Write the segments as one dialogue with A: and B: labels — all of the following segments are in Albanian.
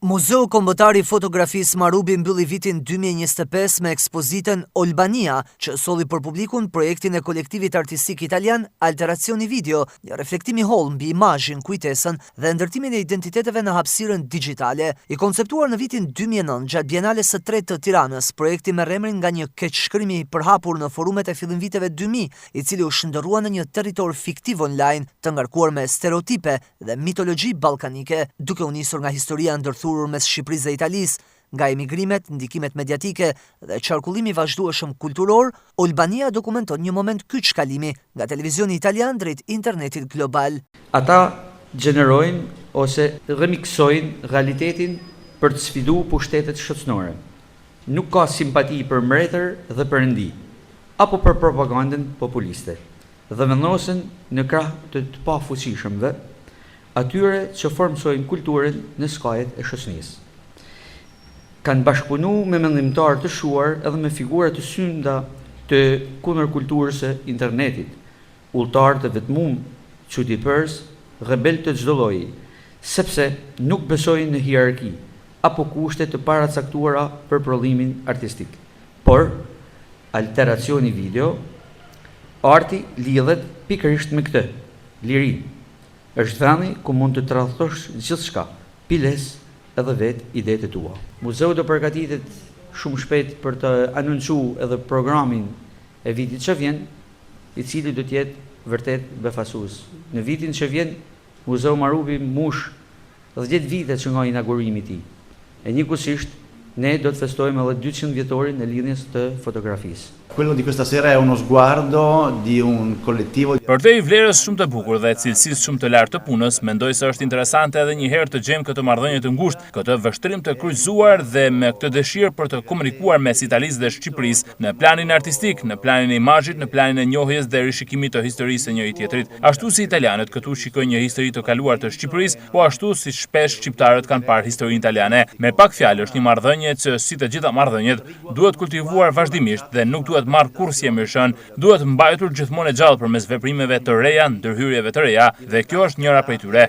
A: Muzeu Kombëtar i Fotografisë Marubi mbylli vitin 2025 me ekspozitën Olbania, që solli për publikun projektin e kolektivit artistik italian Alterazioni Video, një reflektim i holl mbi imazhin, kujtesën dhe ndërtimin e identiteteve në hapësirën digjitale. I konceptuar në vitin 2009 gjatë Bienales së tretë të Tiranës, projekti merr emrin nga një keqshkrim i përhapur në forumet e fillimviteve 2000, i cili u shndërrua në një territor fiktiv online, të ngarkuar me stereotipe dhe mitologji ballkanike, duke u nisur nga historia ndërthurur mes Shqipërisë dhe Italisë, nga emigrimet, ndikimet mediatike dhe qarkullimi vazhdueshëm kulturor. Olbania dokumenton një moment kyçkalimi nga televizioni italian drejt internetit global.
B: Ata gjenerojnë ose remiksojnë realitetin për të sfiduar pushtetet shoqërore. Nuk ka simpati për mbretër dhe perëndi, apo për propagandën populiste, dhe vendosen në krah të pafuqishëmve, atyre që formsojnë kulturën në skajet e shoqërisë. Kanë bashkëpunuar me mendimtarë të shuar edhe me figura të synda të kundërkulturës së internetit, udhëtar të vetmuar, çuditëpërës, rebel të çdo lloji, sepse nuk besojnë në hierarki apo kushte të paracaktuara për prodhimin artistik. Por Alterazioni Video, arti lidhet pikërisht me këtë, lirinë. Është vendi ku mund të tradhtosh gjithçka, piles edhe vetë idetë tua. Muzeu do përgatitet shumë shpejt për të anoncuar edhe programin e vitit që vjen, i cili do të jetë vërtet befasues. Në vitin që vjen, Muzeu Marubi mbush 10 vite që nga inaugurimi i tij. E njëkohësisht ne do të festojmë edhe 200 vjetorin e lidhjes të fotografisë.
C: Quello di questa sera è uno sguardo di un collettivo.
D: Për te i vlerës shumë të bukur dhe cilësisë shumë të lartë të punës, mendoj se është interesante edhe një herë të gjejmë këtë marrëdhënie të ngushtë, këtë vështrim të kryqëzuar dhe me këtë dëshirë për të komunikuar mes Italisë dhe Shqipërisë në planin artistik, në planin e imazhit, në planin e njohjes dhe rishikimit të historisë së njëri tjetrit. Ashtu si italianët këtu shikojnë një histori të kaluar të Shqipërisë, po ashtu si shpesh shqiptarët kanë parë historinë italiane. Me pak fjalë, është një marrëdhënie që si të gjitha marrëdhëniet duhet kultivuar vazhdimisht dhe nuk duhet marrë kurrë mirëshën, duhet mbajtur gjithmonë e gjallë përmes veprimeve të reja, ndërhyrjeve të reja, dhe kjo është njëra prej tyre.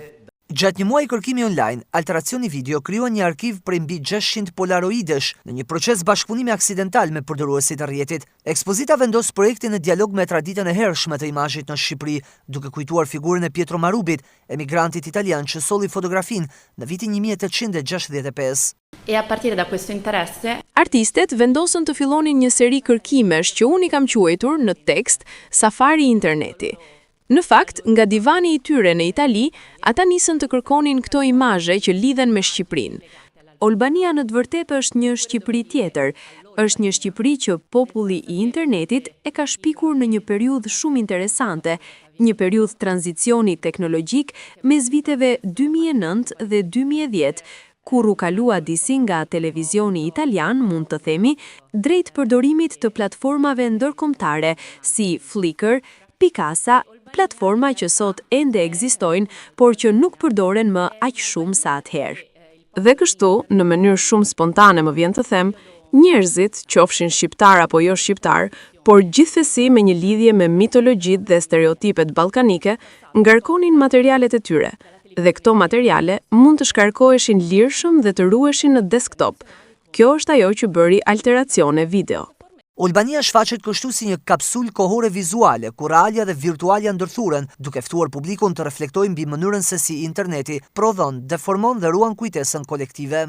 A: Gjatë një muaji kërkimi online, Alterazioni Video krijuan një arkiv prej mbi 600 polaroidesh në një proces bashkëpunimi aksidental me përdoruesit e rrjetit. Ekspozita vendos projektin në dialog me traditën e hershme të imazhit në Shqipëri, duke kujtuar figurën e Pietro Marubit, emigrantit italian që solli fotografinë në vitin 1865.
E: E a partire da questo interesse,
F: artistët vendosën të fillonin një seri kërkimesh që unë i kam quajtur në tekst Safari i interneti. Në fakt, nga divani i tyre në Itali, ata nisën të kërkonin këto imazhe që lidhen me Shqipërinë. Olbania në të vërtetë është një Shqipëri tjetër, është një Shqipëri që populli i internetit e ka shpikur në një periudhë shumë interesante, një periudhë tranzicioni teknologjik mes viteve 2009 dhe 2010, kur u kalua disi nga televizioni italian, mund të themi, drejt përdorimit të platformave ndërkombëtare si Flickr, Picasa, platforma që sot ende ekzistojnë, por që nuk përdoren më aq shumë sa atëherë. Dhe kështu, në mënyrë shumë spontane më vjen të them, njerëzit, qofshin shqiptar apo jo shqiptar, por gjithsesi me një lidhje me mitologjit dhe stereotipet ballkanike, ngarkonin materialet e tyre. Dhe këto materiale mund të shkarkoheshin lirshëm dhe të ruheshin në desktop. Kjo është ajo që bëri Alterazioni Video.
A: Olbania shfaqet kështu si një kapsul kohore vizuale, ku realja dhe virtualja ndërthuren, duke ftuar publikun të reflektojë mbi mënyrën se si interneti prodhon, deformon dhe ruan kujtesën kolektive.